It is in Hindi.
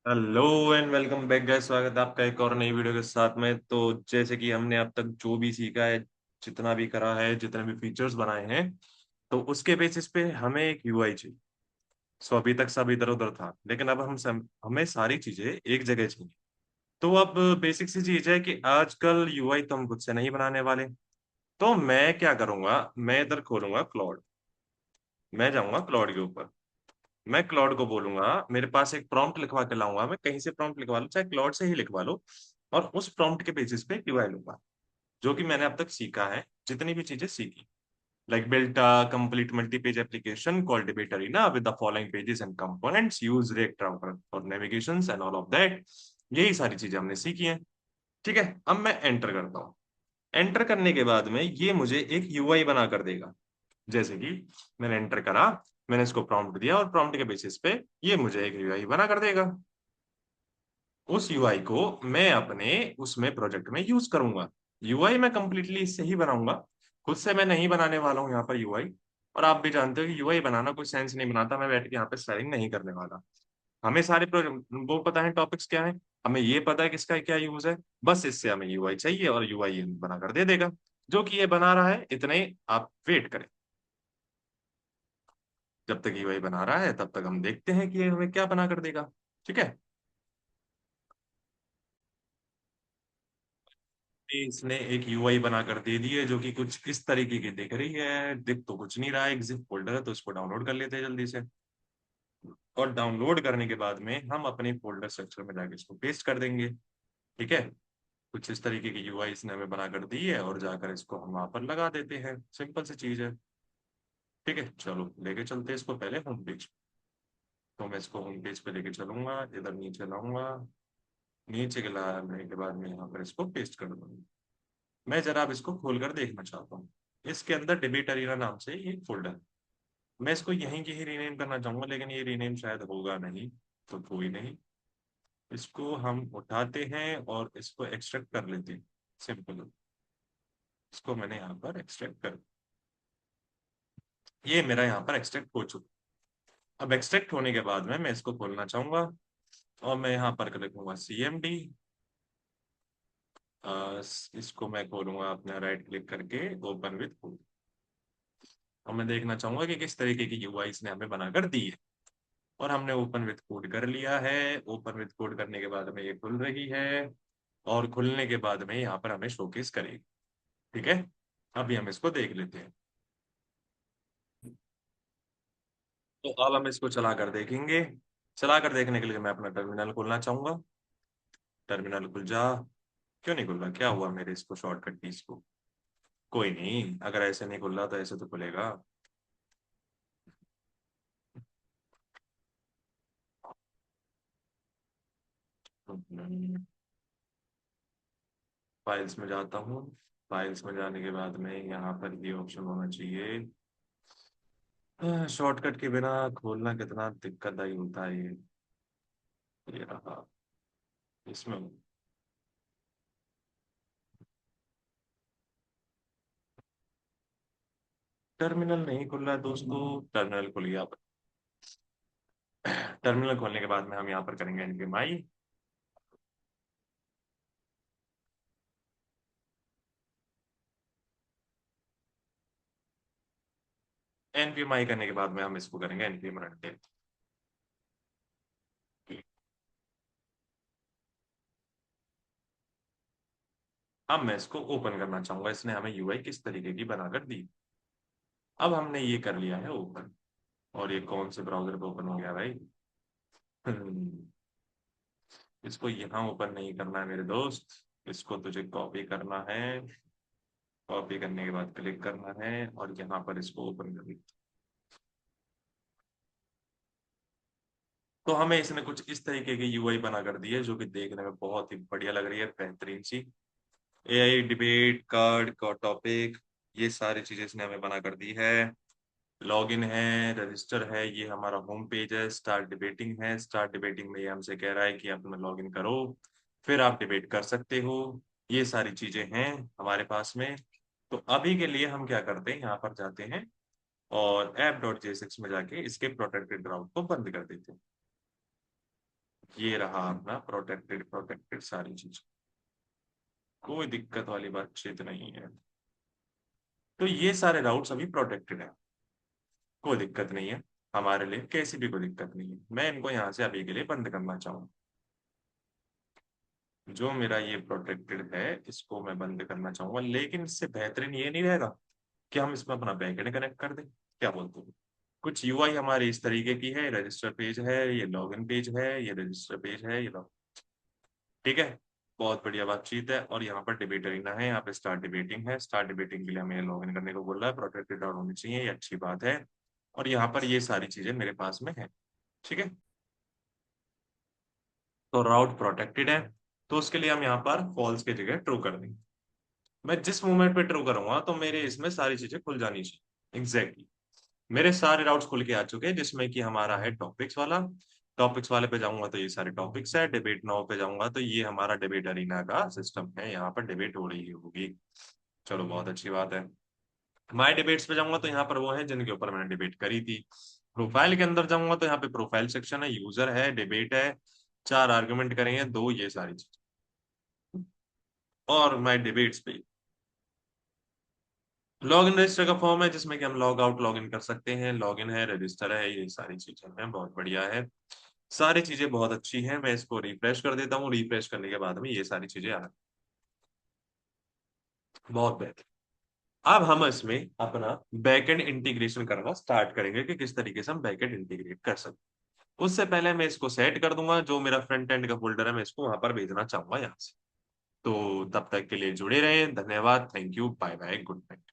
Hello and welcome back guys. स्वागत है आपका एक और नई वीडियो के साथ में। तो जैसे कि हमने अब तक जो भी सीखा है, जितना भी करा है, जितने भी फीचर्स बनाए हैं, तो उसके बेसिस पे हमें एक यूआई चाहिए। सो अभी तक सब इधर उधर था, लेकिन अब हमें सारी चीजें एक जगह चाहिए। तो अब बेसिक सी चीज है कि आजकल यूआई तो हम खुद से नहीं बनाने वाले। तो मैं क्या करूंगा, मैं इधर खोलूंगा क्लॉड। मैं जाऊंगा क्लॉड के ऊपर। मैं क्लॉड को बोलूंगा मेरे पास एक प्रॉम्प्ट लिखवा के लाऊंगा। मैं कहीं से प्रॉम्प्ट लिखवा लो, चाहे क्लॉड से ही लिखवा लो, और उस प्रॉम्प्ट के बेसिस पे यूआई लूंगा। जो कि मैंने अब तक सीखा है, जितनी भी चीजें सीखी, like built complete multi page application called Debate Arena with the following pages and components, use React Router for navigation and all of that. यही सारी चीजें हमने सीखी हैं। ठीक है, अब मैं एंटर करता हूँ। एंटर करने के बाद में ये मुझे एक यूआई बना कर देगा। जैसे कि मैंने एंटर करा, मैंने इसको प्रॉम्प्ट दिया और प्रॉम्प्ट के बेसिस पे ये मुझे एक यूआई बना कर देगा। उस यूआई को मैं अपने उसमें प्रोजेक्ट में यूज करूंगा। यूआई मैं कंप्लीटली इससे ही बनाऊंगा। खुद से मैं नहीं बनाने वाला हूं यहाँ पर यूआई। और आप भी जानते हो कि यूआई बनाना कोई सेंस नहीं बनाता। मैं बैठ के यहाँ पे स्टाइलिंग नहीं करने वाला। हमें सारे वो पता है टॉपिक्स क्या है, हमें ये पता है कि इसका क्या यूज है। बस इससे हमें यूआई चाहिए और यूआई बना कर दे देगा। जो कि ये बना रहा है, इतने आप वेट करें। जब तक यूआई बना रहा है तब तक हम देखते हैं कि ये हमें क्या बना कर देगा। ठीक है। इसने एक यूआई बनाकर दे दी है, जो कि कुछ इस तरीके की दिख रही है। दिख तो कुछ नहीं रहा है, एक जिप फोल्डर है, तो इसको डाउनलोड कर लेते हैं जल्दी से। और डाउनलोड करने के बाद में हम अपने फोल्डर स्ट्रक्चर में जाकर इसको पेस्ट कर देंगे। ठीक है। कुछ इस तरीके की यूआई इसने हमें बनाकर दी है, और जाकर इसको हम वहां पर लगा देते हैं। सिंपल सी चीज है। ठीक है, चलो लेके चलते हैं इसको पहले होम पेज। तो मैं इसको होम पेज पे लेके चलूंगा, इधर नीचे लाऊंगा। नीचे के लाने के बाद में यहाँ पर इसको पेस्ट कर दूंगा। मैं जरा अब इसको खोलकर देखना चाहता हूँ। इसके अंदर डिबेट अरीना नाम से ये फोल्डर है। मैं इसको यहीं की ही रीनेम करना चाहूंगा, लेकिन ये रीनेम शायद होगा नहीं। तो कोई नहीं, इसको हम उठाते हैं और इसको एक्सट्रैक्ट कर लेते हैं। सिंपल। इसको मैंने यहाँ पर एक्सट्रैक्ट कर, ये मेरा यहाँ पर एक्सट्रैक्ट हो चुका। अब एक्सट्रैक्ट होने के बाद में मैं इसको खोलना चाहूंगा, और मैं यहाँ पर लिखूंगा CMD। इसको मैं खोलूंगा अपना राइट क्लिक करके, ओपन विथ कोड। और मैं देखना चाहूंगा कि किस तरीके की यूआई इसने हमें बनाकर दी है। और हमने ओपन विथ कोड कर लिया है। ओपन विथ कोड करने के बाद में ये खुल रही है, और खुलने के बाद में यहाँ पर हमें शोकेस करेगी। ठीक है। अभी हम इसको देख लेते हैं। तो अब हम इसको चला कर देखेंगे। चला कर देखने के लिए मैं अपना टर्मिनल खोलना चाहूंगा। टर्मिनल खुल जा। क्यों नहीं खुल रहा, क्या हुआ मेरे इसको शॉर्टकट कीज को? कोई नहीं, अगर ऐसे नहीं खुल रहा तो ऐसे तो खुलेगा। फाइल्स में जाता हूँ। फाइल्स में जाने के बाद में यहाँ पर ये ऑप्शन होना चाहिए। शॉर्टकट के बिना खोलना कितना दिक्कतदायी होता है ये रहा इसमें। टर्मिनल नहीं खुल रहा है दोस्तों। टर्मिनल खुल गया। टर्मिनल खोलने के बाद में हम यहाँ पर करेंगे NPMI। NPMI करने के बाद में हम इसको करेंगे NPM रन टेस्ट। अब मैं इसको ओपन करना चाहूंगा, इसने हमें यूआई किस तरीके की बनाकर दी। अब हमने ये कर लिया है ओपन। और ये कौन से ब्राउजर पे ओपन हो गया भाई? इसको यहाँ ओपन नहीं करना है मेरे दोस्त। इसको तुझे कॉपी करना है। कॉपी करने के बाद क्लिक करना है, और यहाँ पर इसको ओपन करना है। तो हमें इसने कुछ इस तरीके की यूआई बना कर दी है, जो कि देखने में बहुत ही बढ़िया लग रही है, बेहतरीन सी। AI डिबेट कार्ड का टॉपिक, ये सारी चीजें इसने हमें बना कर दी है। लॉगिन है, रजिस्टर है, ये हमारा होम पेज है। स्टार्ट डिबेटिंग है, स्टार्ट डिबेटिंग में ये हमसे कह रहा है कि आप लॉगिन करो, फिर आप डिबेट कर सकते हो। ये सारी चीजें हैं हमारे पास में। तो अभी के लिए हम क्या करते हैं, यहाँ पर जाते हैं और app.jsx में जाके इसके प्रोटेक्टेड राउट को बंद कर देते हैं। ये रहा अपना प्रोटेक्टेड प्रोटेक्टेड सारी चीज, कोई दिक्कत वाली बातचीत नहीं है। तो ये सारे राउट्स अभी प्रोटेक्टेड है, कोई दिक्कत नहीं है, हमारे लिए कैसी भी कोई दिक्कत नहीं है। मैं इनको यहाँ से अभी के लिए बंद करना चाहूंगा। जो मेरा ये प्रोटेक्टेड है इसको मैं बंद करना चाहूंगा, लेकिन इससे बेहतरीन ये नहीं रहेगा कि हम इसमें अपना बैकएंड कनेक्ट कर दें? क्या बोलते हो? कुछ यूआई हमारी इस तरीके की है, रजिस्टर पेज है, ये लॉगिन पेज है, ये रजिस्टर पेज है, ये लॉग, ठीक है। बहुत बढ़िया बातचीत है। और यहाँ पर डिबेट अरीना है, यहाँ पे स्टार्ट डिबेटिंग है, स्टार्ट डिबेटिंग के लिए हमें लॉगिन करने को बोल रहा है, प्रोटेक्टेड डाउन होनी चाहिए, ये अच्छी बात है। और यहाँ पर ये सारी चीजें मेरे पास में है, ठीक है। तो राउट प्रोटेक्टेड है, तो उसके लिए हम यहाँ पर फॉल्स की जगह ट्रू कर देंगे। मैं जिस मोमेंट पे ट्रू करूंगा तो मेरे इसमें सारी चीजें खुल जानी चाहिए, एग्जैक्टली। मेरे सारे राउट्स खुल के आ चुके हैं, जिसमें कि हमारा है टॉपिक्स वाला। टॉपिक्स वाले पे जाऊंगा तो ये सारे टॉपिक्स है, डिबेट नाउ पे जाऊंगा तो ये हमारा डिबेट अरीना का सिस्टम है, यहाँ पर डिबेट हो रही होगी। चलो बहुत अच्छी बात है। माय डिबेट्स पे जाऊंगा तो यहाँ पर वो है जिनके ऊपर मैंने डिबेट करी थी। प्रोफाइल के अंदर जाऊंगा तो यहाँ पे प्रोफाइल सेक्शन है, यूजर है, डिबेट है, 4 आर्गुमेंट करेंगे, 2, ये सारी चीज। और माय डिबेट्स पे लॉग इन रजिस्टर का फॉर्म है, जिसमें कि हम लॉग आउट लॉग इन कर सकते हैं, लॉग इन है, रजिस्टर है, ये सारी चीजें हैं, बहुत बढ़िया है। सारी चीजें बहुत अच्छी हैं। मैं इसको रिफ्रेश कर देता हूँ, रिफ्रेश करने के बाद में ये सारी चीजें आ, बहुत बेहतर। अब हम इसमें अपना बैकएंड इंटीग्रेशन करना स्टार्ट करेंगे कि किस तरीके से हम बैकएंड इंटीग्रेट कर सकते हैं। उससे पहले मैं इसको सेट कर दूंगा, जो मेरा फ्रंट एंड का फोल्डर है मैं इसको वहां पर भेजना चाहूंगा यहाँ से। तो तब तक के लिए जुड़े रहे, धन्यवाद, thank you, bye bye, good night.